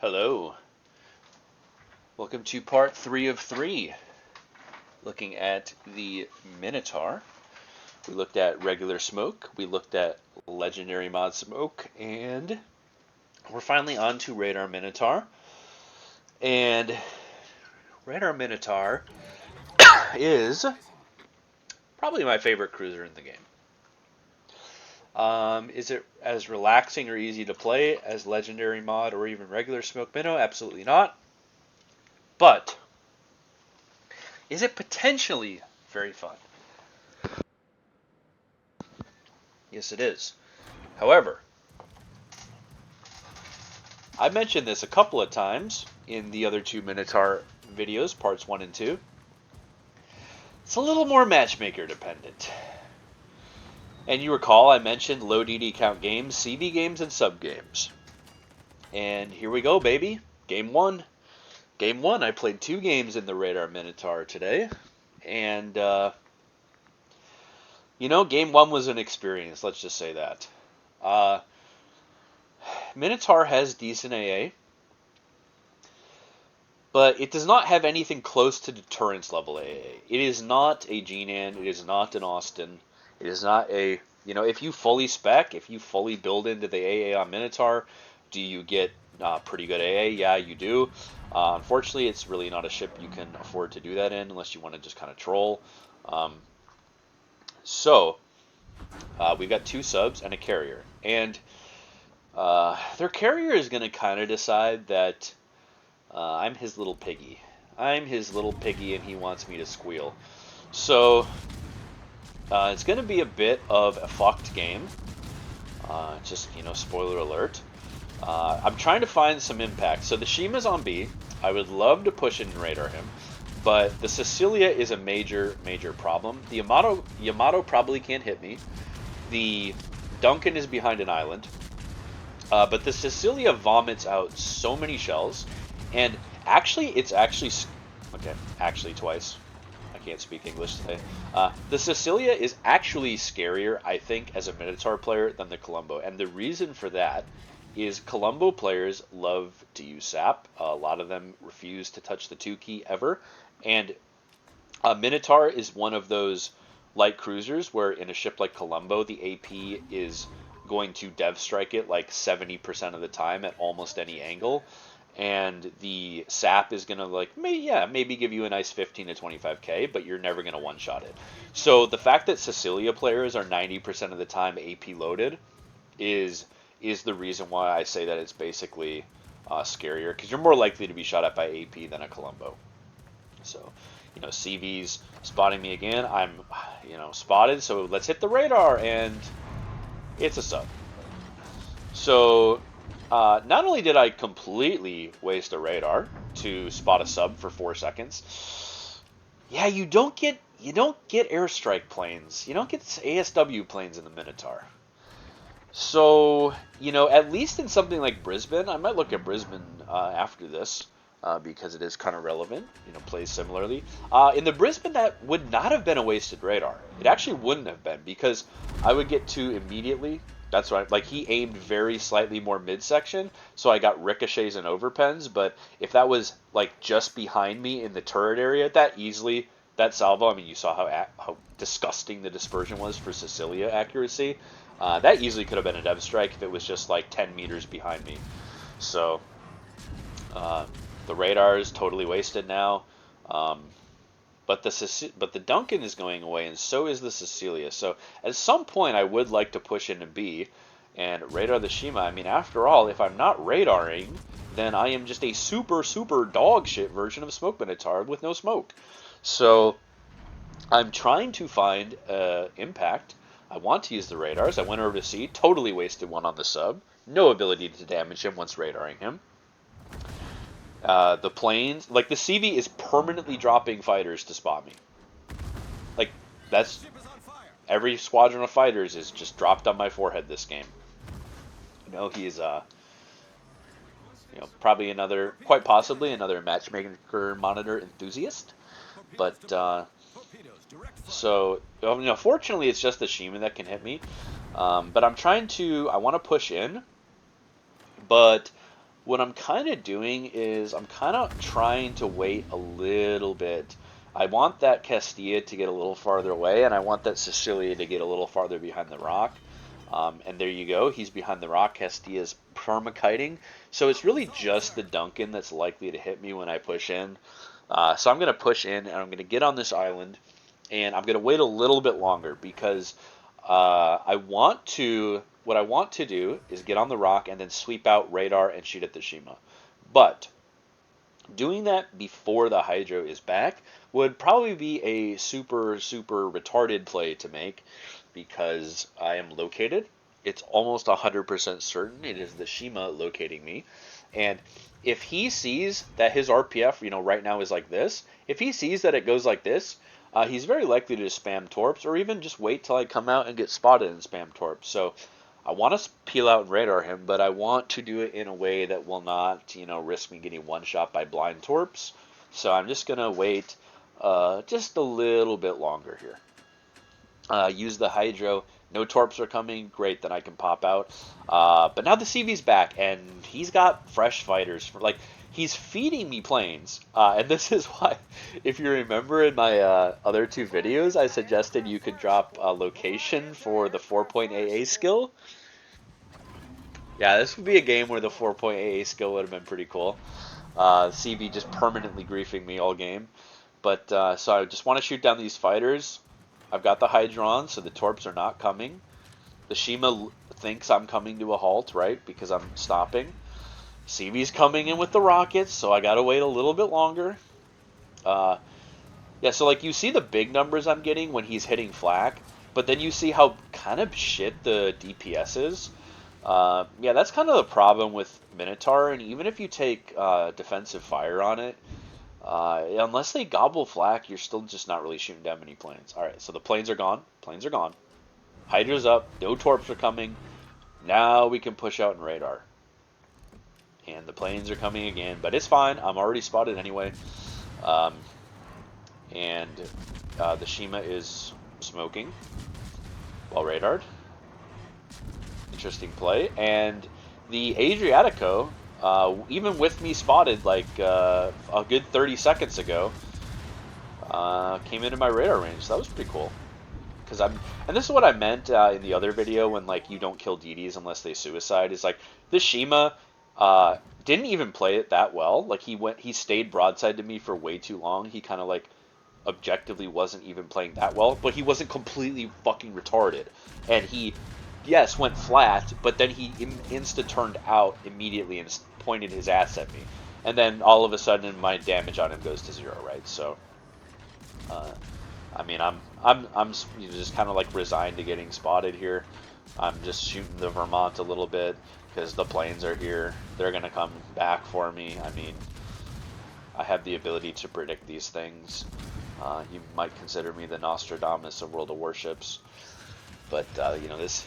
Hello. Welcome to part 3 of 3, looking at the Minotaur. We looked at regular smoke, we looked at legendary mod smoke, and we're finally on to Radar Minotaur. And Radar Minotaur is probably my favorite cruiser in the game. Is it as relaxing or easy to play as legendary mod or even regular smoke Minnow? Absolutely not. But is it potentially very fun? Yes, it is. However, I mentioned this a couple of times in the other two Minotaur videos, parts 1 and 2. It's a little more matchmaker dependent. And you recall I mentioned low DD count games, CV games, and sub games. And here we go, baby. Game 1. Game 1, I played 2 games in the Radar Minotaur today. And, game 1 was an experience, let's just say that. Minotaur has decent AA, but it does not have anything close to deterrence level AA. It is not a G-Nan, it is not an Austin, it is not a, if you fully spec, if you fully build into the AA on Minotaur, do you get pretty good AA? Yeah, you do. Unfortunately, it's really not a ship you can afford to do that in unless you want to just kind of troll. We've got 2 subs and a carrier, and their carrier is going to kind of decide that I'm his little piggy. I'm his little piggy and he wants me to squeal. So, it's going to be a bit of a fucked game. Spoiler alert. I'm trying to find some impact. So the Shima's on B. I would love to push in and radar him. But the Cecilia is a major, major problem. The Yamato probably can't hit me. The Duncan is behind an island. But the Cecilia vomits out so many shells. And actually twice. I can't speak English today. The Cecilia is actually scarier, I think, as a Minotaur player than the Colombo. And the reason for that is Colombo players love to use sap. A lot of them refuse to touch the 2 key ever. And Minotaur is one of those light cruisers where in a ship like Colombo, the AP is going to dev strike it like 70% of the time at almost any angle. And the sap is going to maybe give you a nice 15 to 25k, but you're never going to one-shot it. So the fact that Cecilia players are 90% of the time AP loaded is the reason why I say that it's basically scarier, because you're more likely to be shot at by AP than a Colombo. So, CV's spotting me again. I'm, spotted, so let's hit the radar, and it's a sub. So, not only did I completely waste a radar to spot a sub for 4 seconds, yeah, you don't get airstrike planes. You don't get ASW planes in the Minotaur. So, at least in something like Brisbane, I might look at Brisbane after this because it is kind of relevant, plays similarly. In the Brisbane, that would not have been a wasted radar. It actually wouldn't have been, because I would get 2 immediately. That's right. Like, he aimed very slightly more midsection, so I got ricochets and overpens. But if that was like just behind me in the turret area, that salvo. I mean, you saw how disgusting the dispersion was for Cecilia accuracy. That easily could have been a dev strike if it was just like 10 meters behind me. So the radar is totally wasted now. But the Duncan is going away, and so is the Cecilia. So at some point, I would like to push into B and radar the Shima. I mean, after all, if I'm not radaring, then I am just a super, super dog shit version of Smoke Minotaur with no smoke. So I'm trying to find impact. I want to use the radars. I went over to C, totally wasted one on the sub. No ability to damage him once radaring him. The planes, the CV is permanently dropping fighters to spot me. That's every squadron of fighters is just dropped on my forehead this game. He's probably quite possibly another matchmaker monitor enthusiast. But fortunately it's just the Shima that can hit me. But I want to push in, but what I'm kind of doing is I'm kind of trying to wait a little bit. I want that Castilla to get a little farther away, and I want that Sicilia to get a little farther behind the rock. And there you go. He's behind the rock. Castilla's permakiting. So it's really just the Duncan that's likely to hit me when I push in. So I'm going to push in, and I'm going to get on this island, and I'm going to wait a little bit longer because what I want to do is get on the rock and then sweep out radar and shoot at the Shima. But doing that before the Hydro is back would probably be a super, super retarded play to make because I am located. It's almost 100% certain it is the Shima locating me. And if he sees that his RPF, right now is like this, if he sees that it goes like this, he's very likely to spam torps or even just wait till I come out and get spotted and spam torps. So I want to peel out and radar him, but I want to do it in a way that will not, risk me getting one shot by blind torps. So I'm just going to wait just a little bit longer here. Use the Hydro. No torps are coming. Great, then I can pop out. But now the CV's back, and he's got fresh fighters. He's feeding me planes. And this is why, if you remember in my other two videos, I suggested you could drop a location for the 4-point AA skill. Yeah, this would be a game where the 4-point AA skill would have been pretty cool. CV just permanently griefing me all game. But so I just want to shoot down these fighters. I've got the Hydron, so the torps are not coming. The Shima thinks I'm coming to a halt, right? Because I'm stopping. CV's coming in with the rockets, so I gotta wait a little bit longer. Yeah, so you see the big numbers I'm getting when he's hitting flak, but then you see how kind of shit the DPS is. Yeah, that's kind of the problem with Minotaur, and even if you take defensive fire on it, unless they gobble flak, you're still just not really shooting down many planes. Alright, so the planes are gone. Planes are gone. Hydra's up. No torps are coming. Now we can push out and radar. And the planes are coming again, but it's fine. I'm already spotted anyway. And the Shima is smoking while radared. Interesting play. And the Adriatico, even with me spotted a good 30 seconds ago, came into my radar range. So that was pretty cool. And this is what I meant in the other video when you don't kill DDs unless they suicide. Is this Shima didn't even play it that well. He stayed broadside to me for way too long. He kind of objectively wasn't even playing that well, but he wasn't completely fucking retarded. And he, yes, went flat, but then he insta turned out immediately and pointed his ass at me. And then all of a sudden my damage on him goes to 0, right? So, I mean, I'm just kind of resigned to getting spotted here. I'm just shooting the Vermont a little bit because the planes are here. They're gonna come back for me. I mean, I have the ability to predict these things. You might consider me the Nostradamus of World of Warships, but this,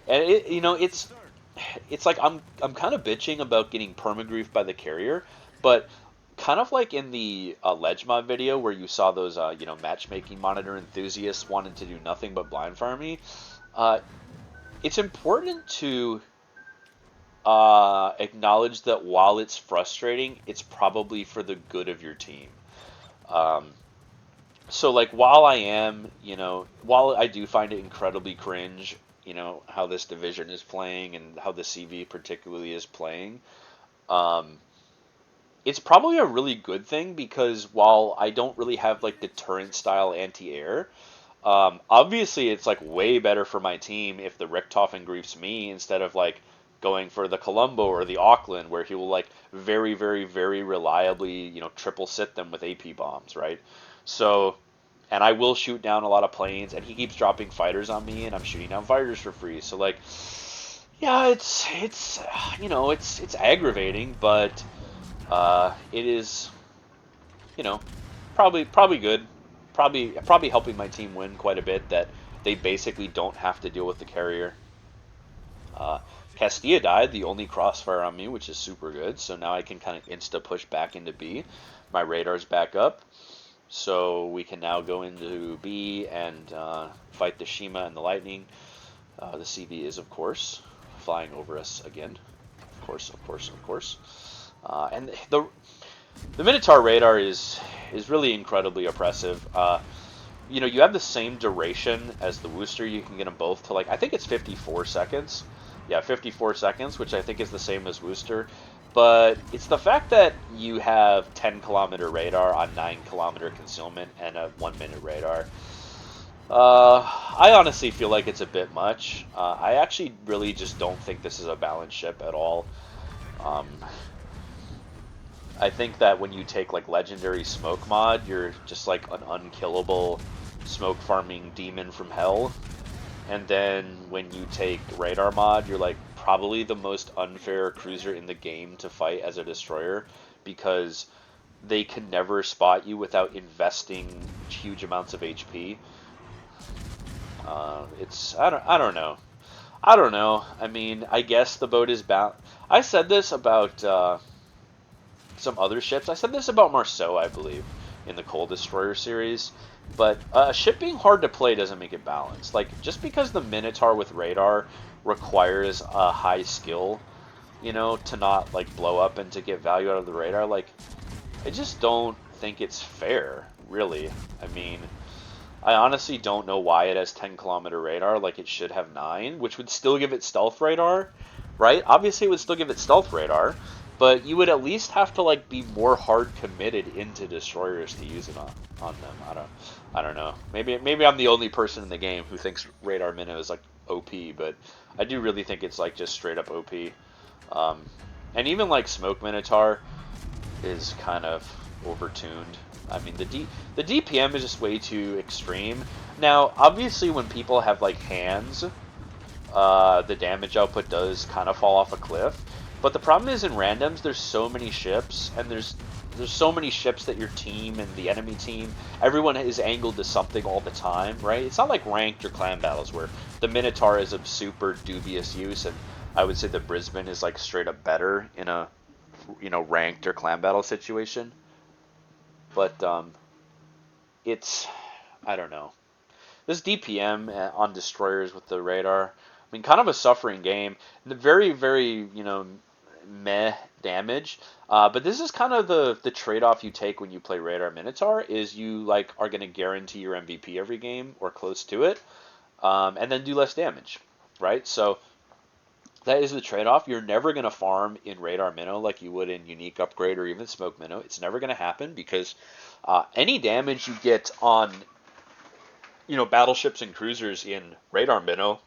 and it's I'm kind of bitching about getting permagriefed by the carrier, but kind of like in the Legma video where you saw those matchmaking monitor enthusiasts wanting to do nothing but blind fire me. It's important to acknowledge that while it's frustrating, it's probably for the good of your team. So while while I do find it incredibly cringe, how this division is playing and how the CV particularly is playing, it's probably a really good thing because while I don't really have the turret style anti-air, obviously it's way better for my team if the Richthofen griefs me instead of going for the Colombo or the Auckland where he will very, very, very reliably, triple sit them with AP bombs, right? So, and I will shoot down a lot of planes, and he keeps dropping fighters on me, and I'm shooting down fighters for free. So yeah, it's aggravating, but it is, probably good, probably helping my team win quite a bit that they basically don't have to deal with the carrier. Castilla died, the only crossfire on me, which is super good. So now I can kind of insta push back into B. My radar's back up. So we can now go into B and fight the Shima and the Lightning. The CV is, of course, flying over us again. Of course, of course, of course. And the Minotaur radar is really incredibly oppressive. You have the same duration as the Wooster. You can get them both to like I think it's 54 seconds. Yeah, 54 seconds, which I think is the same as Wooster. But it's the fact that you have 10-kilometer radar on 9-kilometer concealment and a 1-minute radar. I honestly feel like it's a bit much. I actually really just don't think this is a balanced ship at all. Um, I think that when you take like legendary smoke mod, you're just like an unkillable smoke farming demon from hell. And then when you take radar mod, you're like probably the most unfair cruiser in the game to fight as a destroyer because they can never spot you without investing huge amounts of HP. It's I don't know. I don't know. I mean, I guess the boat is bound. I said this about some other ships. I said this about Marceau, I believe, in the Coal Destroyer series. But a ship being hard to play doesn't make it balanced. Like, just because the Minotaur with radar requires a high skill, to not, like, blow up and to get value out of the radar, like, I just don't think it's fair, really. I mean, I honestly don't know why it has 10-kilometer radar, like it should have 9, which would still give it stealth radar, right? Obviously, it would still give it stealth radar, but you would at least have to like be more hard committed into destroyers to use it on them. I don't know. Maybe I'm the only person in the game who thinks radar Mino is like OP, but I do really think it's like just straight up OP. Um, and even like Smoke Minotaur is kind of overtuned. I mean, the DPM is just way too extreme. Now, obviously, when people have like hands, the damage output does kind of fall off a cliff. But the problem is in randoms, there's so many ships, and there's so many ships that your team and the enemy team, everyone is angled to something all the time, right? It's not like ranked or clan battles where the Minotaur is of super dubious use, and I would say the Brisbane is like straight up better in a ranked or clan battle situation. But it's I don't know. This DPM on destroyers with the radar, I mean, kind of a suffering game. The very, very, meh damage. But this is kind of the trade-off you take when you play Radar Minotaur is you like are going to guarantee your MVP every game or close to it, and then do less damage, right? So that is the trade-off. You're never going to farm in Radar Minnow like you would in Unique Upgrade or even Smoke Minnow. It's never going to happen because any damage you get on battleships and cruisers in Radar Minnow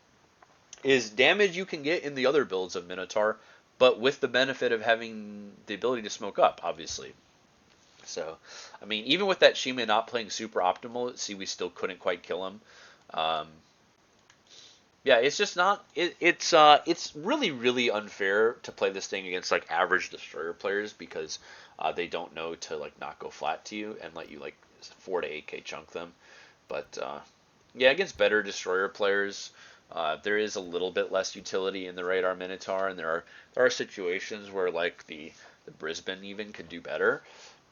is damage you can get in the other builds of Minotaur, but with the benefit of having the ability to smoke up, obviously. So, I mean, even with that Shima not playing super optimal, see, we still couldn't quite kill him. Um, yeah, it's just not. It's really really unfair to play this thing against like average destroyer players because they don't know to like not go flat to you and let you like 4 to 8K chunk them. But yeah, against better destroyer players, there is a little bit less utility in the Radar Minotaur, and there are situations where like the Brisbane even could do better.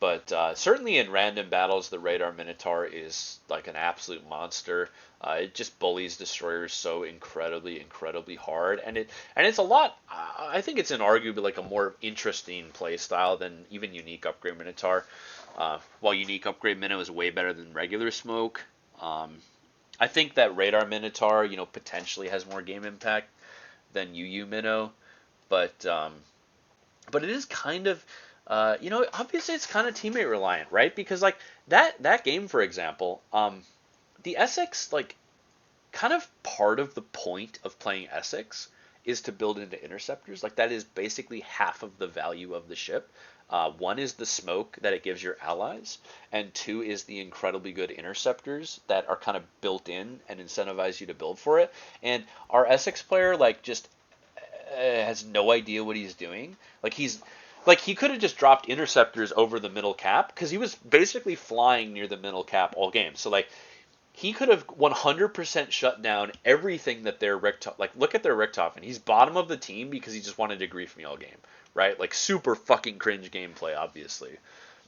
But certainly in random battles, the Radar Minotaur is like an absolute monster. It just bullies destroyers so incredibly, incredibly hard, and it's a lot. I think it's an arguably like a more interesting play style than even Unique Upgrade Minotaur. While Unique Upgrade Minnow is way better than regular Smoke, I think that Radar Minotaur, potentially has more game impact than UU Minnow, but but it is kind of, obviously it's kind of teammate reliant, right? Because like that game, for example, the Essex, like, kind of part of the point of playing Essex is to build into interceptors. Like that is basically half of the value of the ship. One is the smoke that it gives your allies, and two is the incredibly good interceptors that are kind of built in and incentivize you to build for it. And our Essex player like just has no idea what he's doing. He could have just dropped interceptors over the middle cap because he was basically flying near the middle cap all game. So like he could have 100% shut down everything that their Richthofen. Like, look at their Richthofen. He's bottom of the team because he just wanted to grief me all game, right? Like, super fucking cringe gameplay, obviously.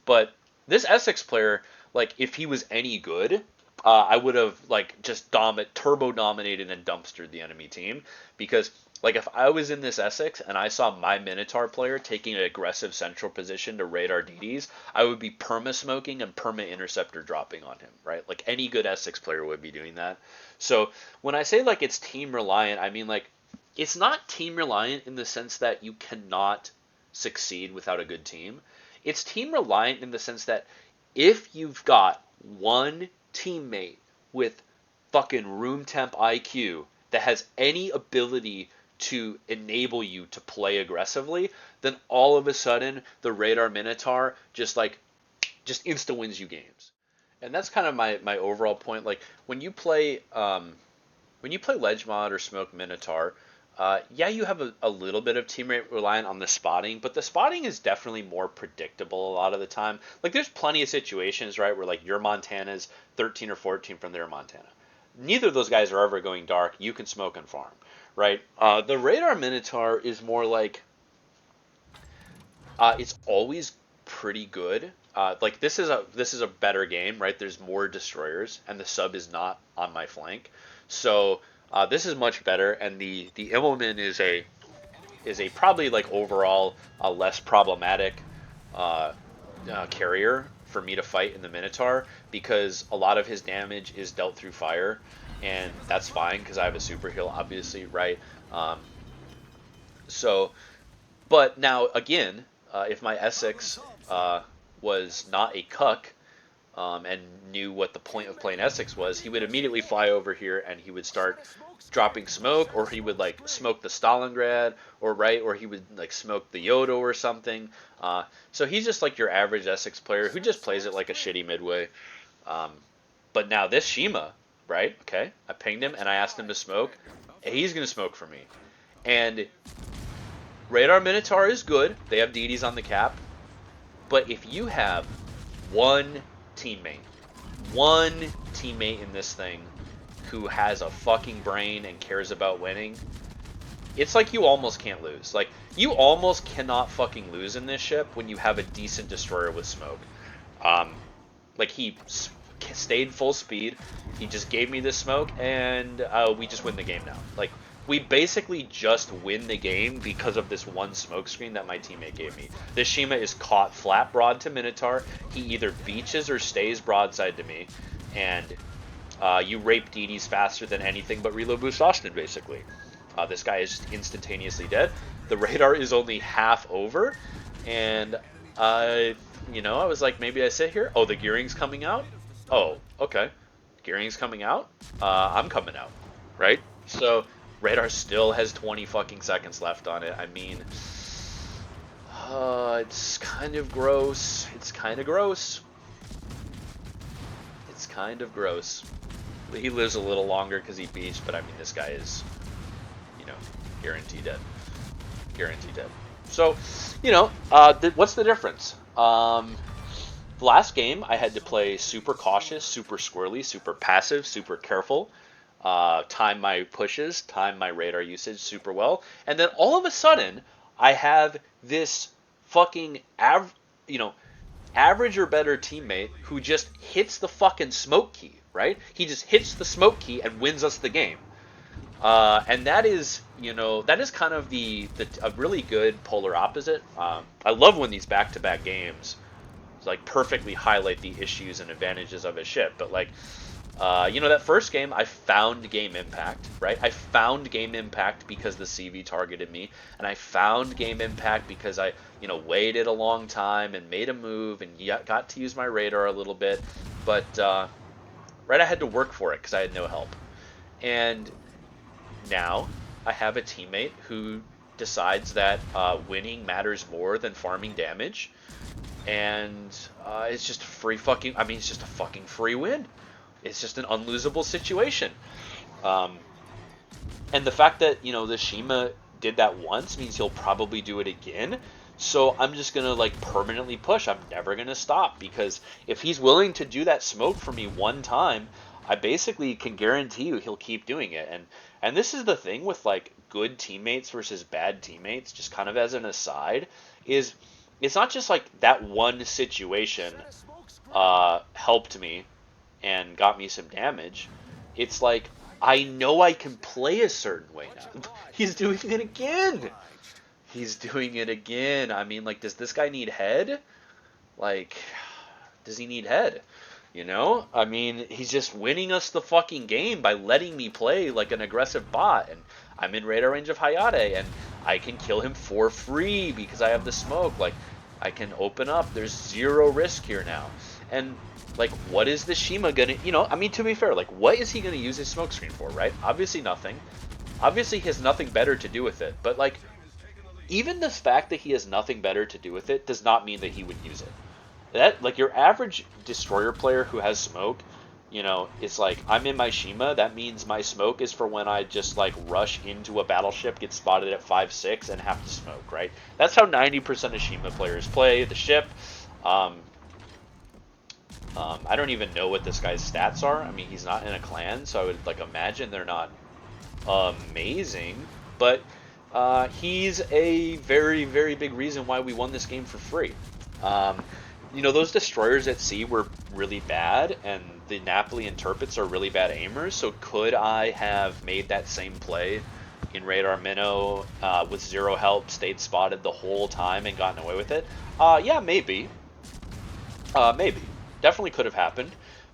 But this Essex player, like, if he was any good, I would have, like, just turbo dominated and dumpstered the enemy team because, Like if I was in this Essex and I saw my Minotaur player taking an aggressive central position to raid our DDs, I would be perma smoking and perma interceptor dropping on him, right? Like any good Essex player would be doing that. So when I say like it's team reliant, I mean like it's not team reliant in the sense that you cannot succeed without a good team. It's team reliant in the sense that if you've got one teammate with fucking room temp IQ that has any ability to enable you to play aggressively, then all of a sudden the Radar Minotaur just insta wins you games. And that's kind of my overall point. Like when you play Ledge Mod or Smoke Minotaur, yeah, you have a little bit of team rate reliant on the spotting, but the spotting is definitely more predictable a lot of the time. Like there's plenty of situations, right, where like your Montana's 13 or 14 from their Montana. Neither of those guys are ever going dark. You can smoke and farm, right? The Radar Minotaur is more like it's always pretty good. Like this is a better game, right? There's more destroyers, and the sub is not on my flank, so this is much better. And the Immelman is a probably like overall a less problematic uh, carrier for me to fight in the Minotaur because a lot of his damage is dealt through fire, and that's fine because I have a super heal, obviously, right? Um, so but now again, if my Essex was not a cuck and knew what the point of playing Essex was, he would immediately fly over here and he would start dropping smoke, or he would like smoke the Stalingrad, or he would like smoke the Yodo or something. So he's just like your average Essex player who just plays it like a shitty midway. Um, but now this Shima, right? Okay, I pinged him and I asked him to smoke. He's gonna smoke for me, and Radar Minotaur is good. They have DDs on the cap. But if you have one teammate, one teammate in this thing who has a fucking brain and cares about winning, it's like you almost can't lose. Like, you almost cannot fucking lose in this ship when you have a decent destroyer with smoke. Um, like, he stayed full speed. He just gave me this smoke, and we just win the game now. Like, we basically just win the game because of this one smoke screen that my teammate gave me. This Shima is caught flat broad to Minotaur. He either beaches or stays broadside to me, and you rape DDs faster than anything but Reload Boost Austin, basically. This guy is just instantaneously dead. The radar is only half over, and I was like, maybe I sit here. Oh, the gearing's coming out? Oh, okay. Gearing's coming out? I'm coming out, right? So radar still has 20 fucking seconds left on it. I mean, it's kind of gross. It's kind of gross. It's kind of gross. He lives a little longer because he beached, but I mean, this guy is, guaranteed dead. Guaranteed dead. So, what's the difference? The last game, I had to play super cautious, super squirrely, super passive, super careful. Time my pushes, time my radar usage super well. And then all of a sudden, I have this fucking average or better teammate who just hits the fucking smoke key, right? He just hits the smoke key and wins us the game. And that is, kind of a really good polar opposite. I love when these back-to-back games like perfectly highlight the issues and advantages of a ship. But like, that first game, I found game impact, right? I found game impact because the CV targeted me, and I found game impact because I, waited a long time and made a move and got to use my radar a little bit. But, right, I had to work for it because I had no help. And now I have a teammate who decides that winning matters more than farming damage, and it's just it's just a fucking free win. It's just an unlosable situation. And the fact that, the Shima did that once means he'll probably do it again. So I'm just going to like permanently push. I'm never going to stop, because if he's willing to do that smoke for me one time, I basically can guarantee you he'll keep doing it. And this is the thing with like good teammates versus bad teammates, just kind of as an aside, is it's not just like that one situation helped me and got me some damage. It's like I know I can play a certain way now. He's doing it again. He's doing it again. I mean, like, does this guy need head? Like, does he need head? You know? I mean, he's just winning us the fucking game by letting me play like an aggressive bot, and I'm in radar range of Hayate, and I can kill him for free because I have the smoke. Like, I can open up. There's zero risk here now. And, like, what is the Shima gonna, I mean, to be fair, like, what is he gonna use his smoke screen for, right? Obviously nothing. Obviously he has nothing better to do with it, but, like, even the fact that he has nothing better to do with it does not mean that he would use it. That, like, your average destroyer player who has smoke, it's like, I'm in my Shima. That means my smoke is for when I just, like, rush into a battleship, get spotted at 5-6, and have to smoke, right? That's how 90% of Shima players play the ship. Um, I don't even know what this guy's stats are. I mean, he's not in a clan, so I would, like, imagine they're not amazing, but he's a very, very big reason why we won this game for free. Um, those destroyers at sea were really bad, and the Napoli interprets are really bad aimers, so could I have made that same play in Radar Mino with zero help, stayed spotted the whole time, and gotten away with it? Yeah, maybe. Maybe. Definitely could have happened,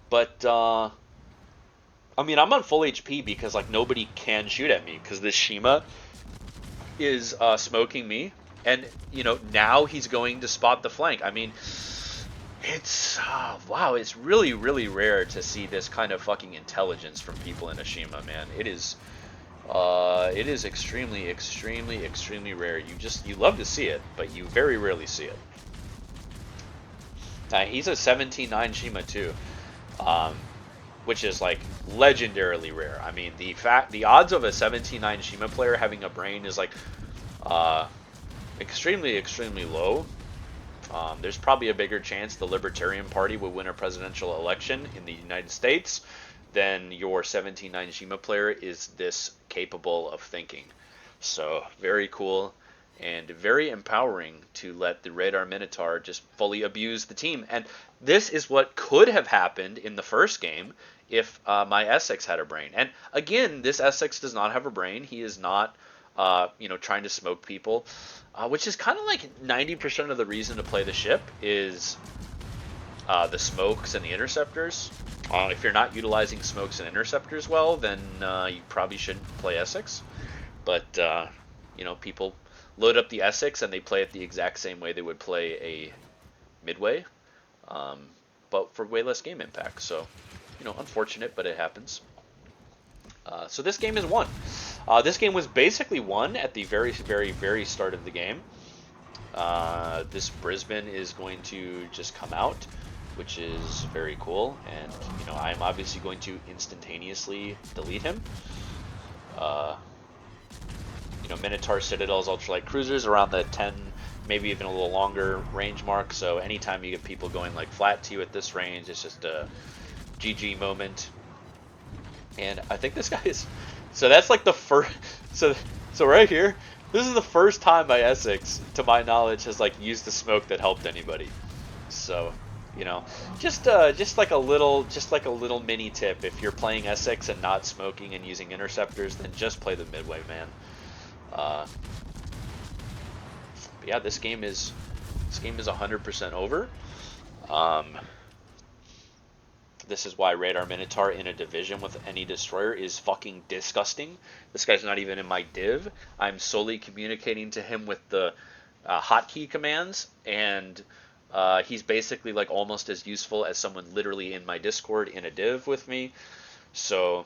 but I mean, I'm on full HP because, like, nobody can shoot at me because this Shima is smoking me, and now he's going to spot the flank. I mean, it's wow, it's really, really rare to see this kind of fucking intelligence from people in a Shima, man. It is extremely, extremely, extremely rare. You love to see it, but you very rarely see it. He's a 17-9 Shima too. Um, which is, like, legendarily rare. I mean, the odds of a 17-9 Shima player having a brain is, like, uh, extremely, extremely low. There's probably a bigger chance the Libertarian Party would win a presidential election in the United States than your 17-9 Shima player is this capable of thinking. So, very cool and very empowering to let the Radar Minotaur just fully abuse the team. And this is what could have happened in the first game if my Essex had a brain. And again, this Essex does not have a brain. He is not, trying to smoke people, which is kind of like 90% of the reason to play the ship is the smokes and the interceptors. If you're not utilizing smokes and interceptors well, then you probably shouldn't play Essex. But people load up the Essex and they play it the exact same way they would play a midway, but for way less game impact. So, unfortunate, but it happens. So this game is won. This game was basically won at the very, very, very start of the game. This Brisbane is going to just come out, which is very cool. And, I'm obviously going to instantaneously delete him. Minotaur Citadels, ultralight cruisers around the 10, maybe even a little longer range mark. So anytime you get people going like flat to you at this range, it's just a GG moment. And I think this guy is, so that's like the first, so right here, this is the first time my Essex, to my knowledge, has like used the smoke that helped anybody. So, just like a little mini tip. If you're playing Essex and not smoking and using interceptors, then just play the midway, man. But yeah, this game is 100% over. This is why Radar Minotaur in a division with any destroyer is fucking disgusting. This guy's not even in my div. I'm solely communicating to him with the hotkey commands, and he's basically like almost as useful as someone literally in my Discord in a div with me. So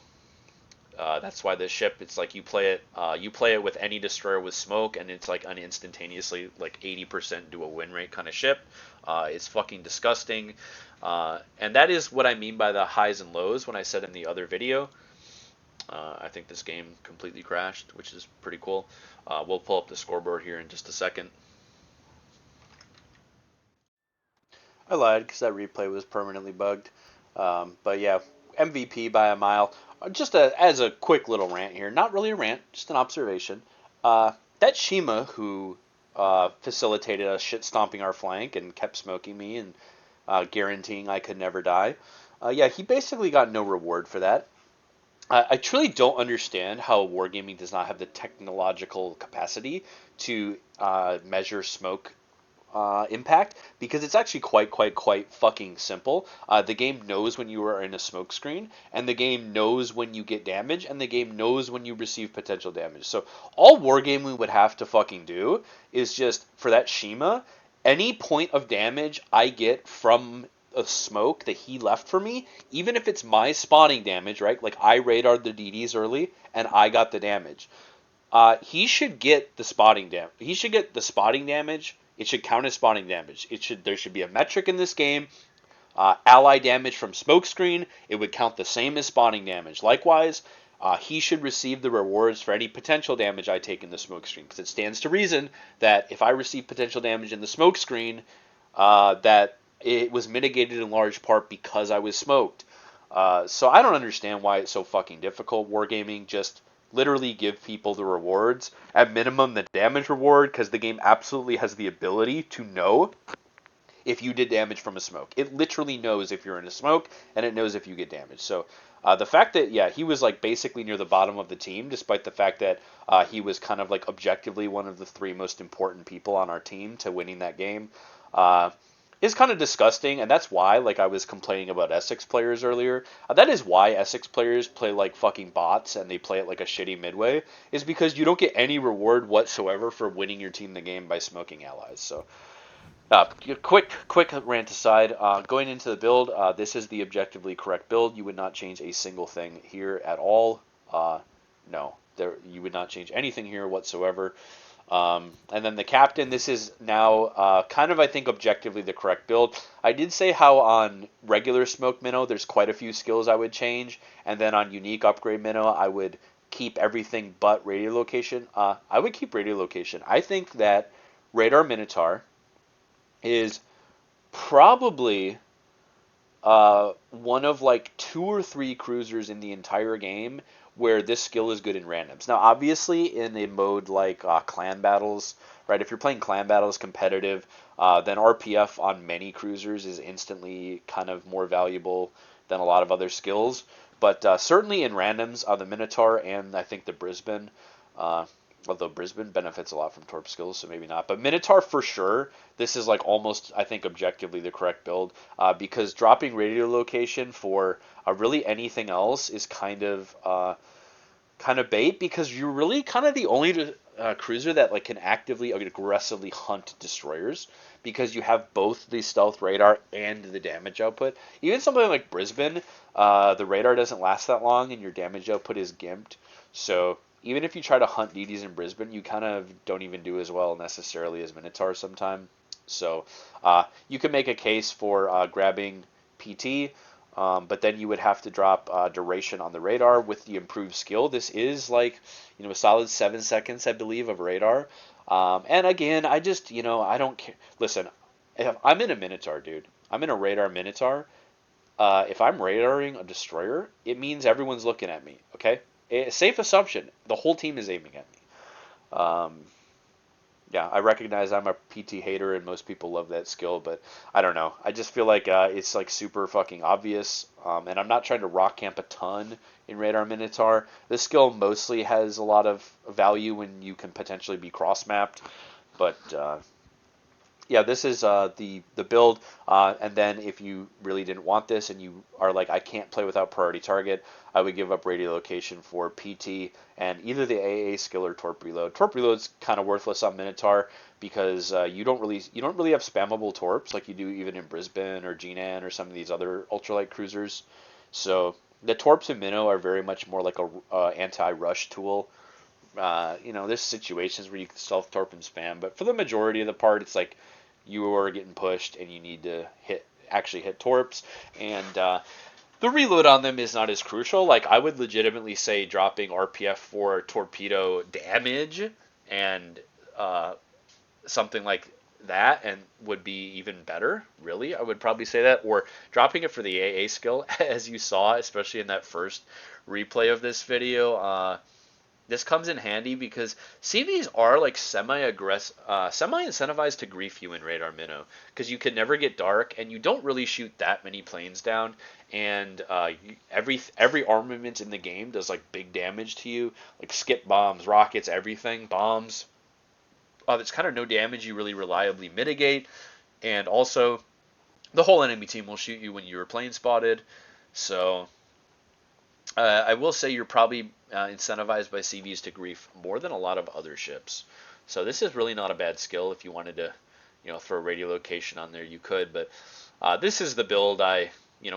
that's why this ship, it's like you play it with any destroyer with smoke, and it's like an instantaneously like 80% do a win rate kind of ship. It's fucking disgusting. And that is what I mean by the highs and lows when I said in the other video. I think this game completely crashed, which is pretty cool. We'll pull up the scoreboard here in just a second. I lied because that replay was permanently bugged. But yeah, MVP by a mile. Just as a quick little rant here, not really a rant, just an observation. That Shima who facilitated us shit stomping our flank and kept smoking me and guaranteeing I could never die. Yeah, he basically got no reward for that. I truly don't understand how wargaming does not have the technological capacity to measure smoke impact, because it's actually quite fucking simple. The game knows when you are in a smoke screen, and the game knows when you get damage, and the game knows when you receive potential damage. So all wargaming would have to fucking do is just for that Shima, any point of damage I get from a smoke that he left for me, even if it's my spawning damage, right? Like I radared the DDs early and I got the damage. He should get the spotting damage. He should get the spotting damage. It should count as spotting damage. There should be a metric in this game. Ally damage from smokescreen, it would count the same as spotting damage. Likewise, he should receive the rewards for any potential damage I take in the smokescreen, because it stands to reason that if I receive potential damage in the smokescreen, that it was mitigated in large part because I was smoked. So I don't understand why it's so fucking difficult. Wargaming, just literally give people the rewards. At minimum, the damage reward, because the game absolutely has the ability to know if you did damage from a smoke. It literally knows if you're in a smoke, and it knows if you get damage. So the fact that, yeah, he was like basically near the bottom of the team, despite the fact that he was kind of like objectively one of the three most important people on our team to winning that game, uh, is kind of disgusting. And that's why, like I was complaining about Essex players earlier, that is why Essex players play like fucking bots and they play it like a shitty midway, is because you don't get any reward whatsoever for winning your team the game by smoking allies. So quick rant aside. Going into the build, this is the objectively correct build. You would not change a single thing here at all. No, you would not change anything here whatsoever. And then the captain, this is now kind of, I think, objectively the correct build. I did say how on regular smoke Minnow, there's quite a few skills I would change, and then on unique upgrade Minnow, I would keep everything but radio location. I would keep radio location. I think that radar Minotaur is probably one of like two or three cruisers in the entire game where this skill is good in randoms. Now, obviously, in a mode like clan battles, right? If you're playing clan battles competitive, then RPF on many cruisers is instantly kind of more valuable than a lot of other skills. But certainly in randoms, the Minotaur and I think the Brisbane, uh, although Brisbane benefits a lot from Torp skills, so maybe not. But Minotaur for sure. This is like almost, I think, objectively the correct build, because dropping radio location for really anything else is kind of bait, because you're really kind of the only cruiser that like can actively aggressively hunt destroyers, because you have both the stealth radar and the damage output. Even something like Brisbane, the radar doesn't last that long and your damage output is gimped. So even if you try to hunt DDs in Brisbane, you kind of don't even do as well necessarily as Minotaur sometime. So you can make a case for grabbing PT, but then you would have to drop duration on the radar with the improved skill. This is like, a solid 7 seconds, I believe, of radar. And again, I don't care. Listen, if I'm in a Minotaur, dude. I'm in a radar Minotaur. If I'm radaring a destroyer, it means everyone's looking at me. Okay, a safe assumption. The whole team is aiming at me. Yeah, I recognize I'm a PT hater and most people love that skill, but I don't know. I just feel like it's like super fucking obvious, and I'm not trying to rock camp a ton in Radar Minotaur. This skill mostly has a lot of value when you can potentially be cross mapped, but yeah, this is the build. And then if you really didn't want this and you are like, I can't play without priority target, I would give up radio location for PT and either the AA skill or Torp Reload. Torp Reload's kind of worthless on Minotaur because you don't really have spammable torps like you do even in Brisbane or Jinan or some of these other ultralight cruisers. So the torps in Minnow are very much more like a anti-rush tool. There's situations where you can self torp and spam, but for the majority of the part, it's like you are getting pushed and you need to actually hit torps, and the reload on them is not as crucial. Like I would legitimately say dropping RPF for torpedo damage and something like that and would be even better. Really, I would probably say that, or dropping it for the AA skill, as you saw, especially in that first replay of this video. this comes in handy because CVs are like semi-aggressive, semi-incentivized to grief you in Radar Minnow because you can never get dark and you don't really shoot that many planes down, and every armament in the game does like big damage to you, like skip bombs, rockets, everything, bombs. There's kind of no damage you really reliably mitigate, and also the whole enemy team will shoot you when you're plane spotted. So I will say you're probably incentivized by CVs to grief more than a lot of other ships. So this is really not a bad skill. If you wanted to, throw radiolocation on there, you could. But this is the build I,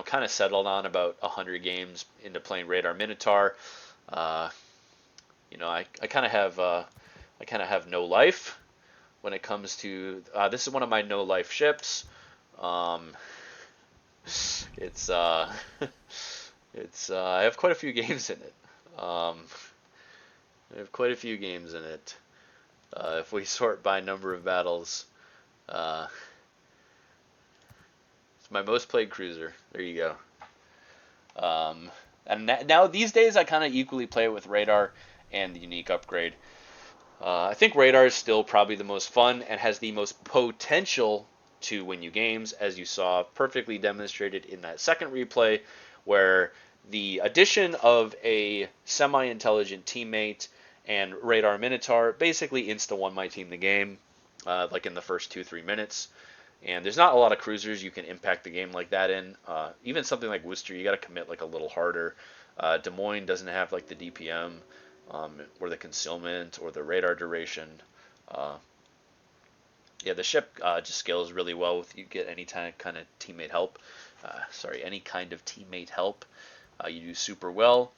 kind of settled on about 100 games into playing Radar Minotaur. Uh, I kind of have no life when it comes to. This is one of my no life ships. Um, it's I have quite a few games in it. I have quite a few games in it. If we sort by number of battles, uh, it's my most played cruiser. There you go. And now these days I kind of equally play it with Radar and the unique upgrade. I think Radar is still probably the most fun and has the most potential to win you games, as you saw perfectly demonstrated in that second replay, where the addition of a semi-intelligent teammate and Radar Minotaur basically insta-won my team the game, like in the first 2-3 minutes. And there's not a lot of cruisers you can impact the game like that in. Even something like Worcester, you got to commit like a little harder. Des Moines doesn't have like the DPM or the concealment or the radar duration. Uh, yeah, the ship just scales really well if you get any kind of teammate help. Any kind of teammate help. You do super well.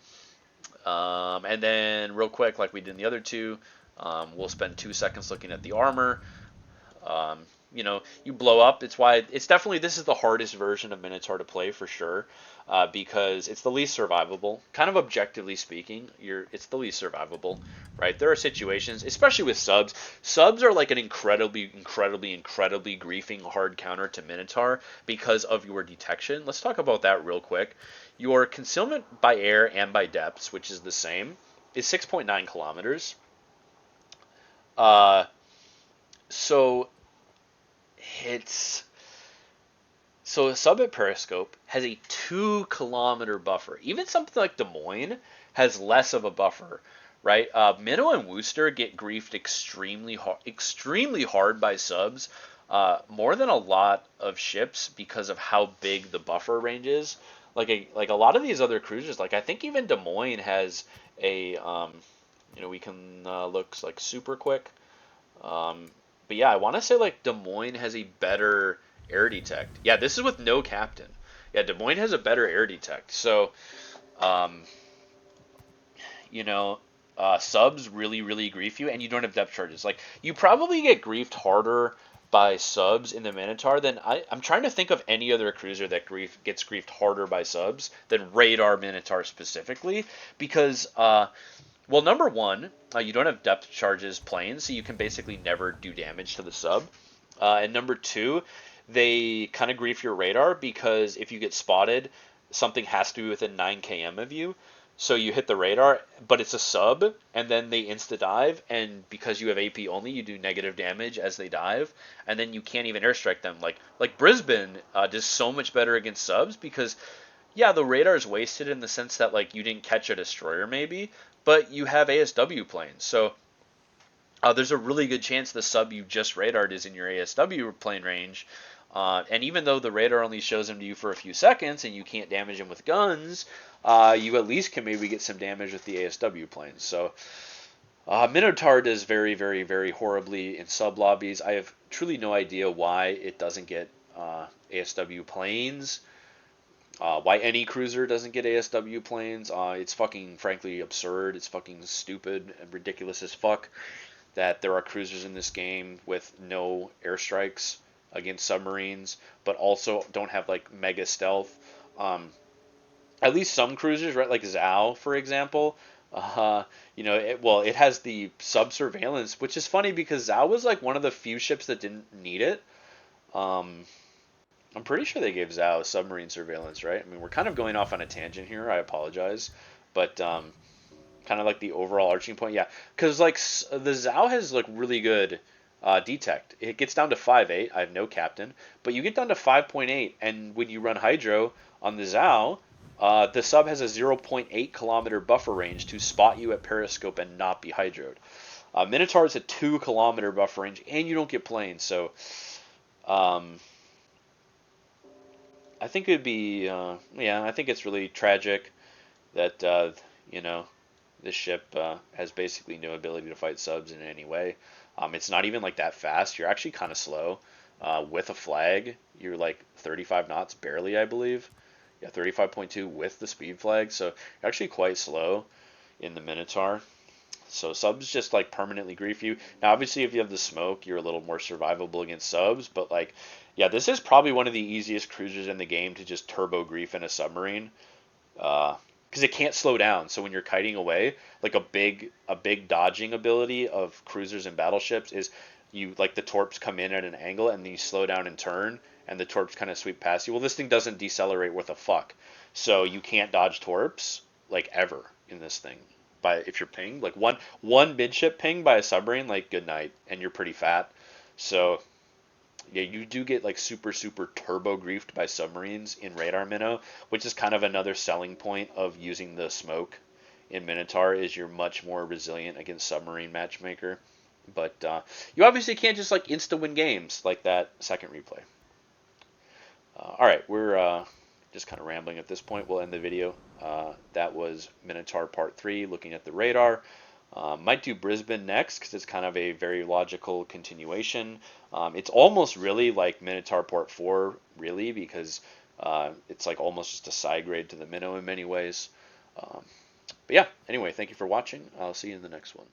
And then real quick, like we did in the other two, we'll spend 2 seconds looking at the armor. Um, you blow up. It's definitely, this is the hardest version of Minotaur to play for sure, because it's the least survivable. Kind of objectively speaking, it's the least survivable, right? There are situations, especially with subs. Subs are like an incredibly, incredibly, incredibly griefing hard counter to Minotaur because of your detection. Let's talk about that real quick. Your concealment by air and by depths, which is the same, is 6.9 kilometers. Uh, so it's so a sub at Periscope has a 2 kilometer buffer. Even something like Des Moines has less of a buffer, right? Mino and Worcester get griefed extremely hard by subs, more than a lot of ships because of how big the buffer range is. Like a lot of these other cruisers, like I think even Des Moines has a, we can look like super quick. But yeah, I want to say like Des Moines has a better air detect. Yeah, this is with no captain. Yeah, Des Moines has a better air detect. So, um, you know, subs really, really grief you, and you don't have depth charges. Like, you probably get griefed harder by subs in the Minotaur than I'm trying to think of any other cruiser that gets griefed harder by subs than Radar Minotaur specifically, because well, number one, you don't have depth charges planes, so you can basically never do damage to the sub. And number two, they kind of grief your radar because if you get spotted, something has to be within 9 km of you. So you hit the radar, but it's a sub, and then they insta dive, and because you have AP only, you do negative damage as they dive, and then you can't even airstrike them. Like Brisbane does so much better against subs because yeah, the radar is wasted in the sense that like you didn't catch a destroyer maybe, but you have ASW planes. So there's a really good chance the sub you just radared is in your ASW plane range. And even though the radar only shows him to you for a few seconds and you can't damage him with guns, you at least can maybe get some damage with the ASW planes. So Minotaur does very, very, very horribly in sub lobbies. I have truly no idea why it doesn't get ASW planes. Why any cruiser doesn't get ASW planes. It's fucking, frankly, absurd. It's fucking stupid and ridiculous as fuck that there are cruisers in this game with no airstrikes against submarines, but also don't have, like, mega stealth. At least some cruisers, right, like Zhao, for example, it has the sub-surveillance, which is funny because Zhao was, like, one of the few ships that didn't need it. Um, I'm pretty sure they gave Zhao submarine surveillance, right? I mean, we're kind of going off on a tangent here. I apologize, but kind of like the overall arching point. Yeah, because like the Zhao has like really good detect. It gets down to 5.8. I have no captain, but you get down to 5.8, and when you run Hydro on the Zhao, the sub has a 0.8 kilometer buffer range to spot you at periscope and not be hydroed. Minotaur is a 2 kilometer buffer range, and you don't get planes, so um, I think it'd be yeah. I think it's really tragic that you know this ship has basically no ability to fight subs in any way. It's not even like that fast. You're actually kind of slow. With a flag, you're like 35 knots barely, I believe. Yeah, 35.2 with the speed flag. So you're actually quite slow in the Minotaur. So subs just like permanently grief you. Now, obviously, if you have the smoke, you're a little more survivable against subs. But like, yeah, this is probably one of the easiest cruisers in the game to just turbo grief in a submarine because it can't slow down. So when you're kiting away, like a big dodging ability of cruisers and battleships is you like the torps come in at an angle and then you slow down and turn and the torps kind of sweep past you. Well, this thing doesn't decelerate worth a fuck, so you can't dodge torps like ever in this thing. By if you're pinged like one midship ping by a submarine, like good night, and you're pretty fat. So yeah, you do get like super super turbo griefed by submarines in radar minnow, which is kind of another selling point of using the smoke in Minotaur is you're much more resilient against submarine matchmaker. But you obviously can't just like insta win games like that second replay. All right, we're just kind of rambling at this point. We'll end the video. That was Minotaur Part 3, looking at the radar. Might do Brisbane next because it's kind of a very logical continuation. It's almost really like Minotaur Part 4, really, because it's like almost just a side grade to the Minnow in many ways. But yeah, anyway, thank you for watching. I'll see you in the next one.